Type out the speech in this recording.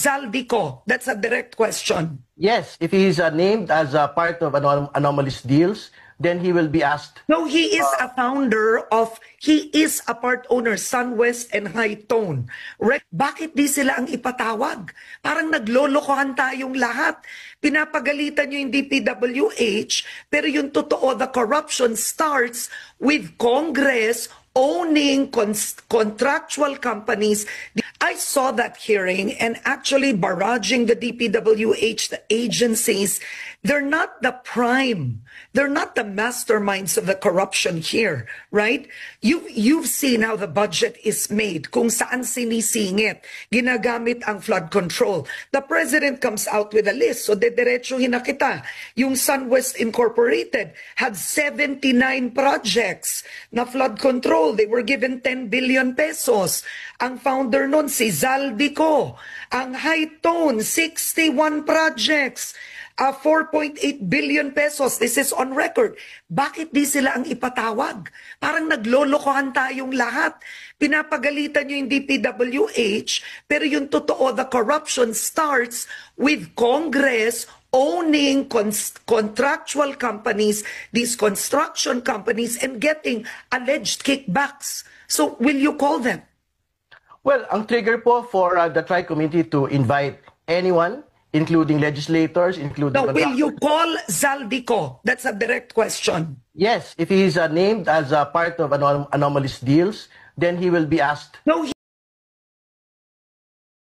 Zaldico? That's a direct question. Yes, if he is named as a part of anomalous deals, then he will be asked. No, he is a founder of, he is a part owner, SunWest and High Tone. Bakit di sila ang ipatawag? Parang naglolokohan tayong lahat. Pinapagalitan nyo yung DPWH, pero yung totoo, the corruption starts with Congress owning contractual companies. I saw that hearing and actually barraging the DPWH, the agencies. They're not the prime. They're not the masterminds of the corruption here, right? You've seen how the budget is made, kung saan sinisingit, ginagamit ang flood control. The president comes out with a list, so dediretsuhin na kita. Yung SunWest Incorporated had 79 projects na flood control. They were given 10 billion pesos. Ang founder nun, si Zaldico. Ang High Tone, 61 projects. 4.8 billion pesos. This is on record. Bakit di sila ang ipatawag? Parang naglolokohan tayong lahat. Pinapagalitan nyo yung DPWH, pero yung totoo, the corruption starts with Congress owning contractual companies, these construction companies, and getting alleged kickbacks. So, will you call them? Well, ang trigger po for the Tri-Committee to invite anyone, including legislators, including... No, will you call Zaldico? That's a direct question. Yes, if he is named as a part of anomalous deals, then he will be asked. No,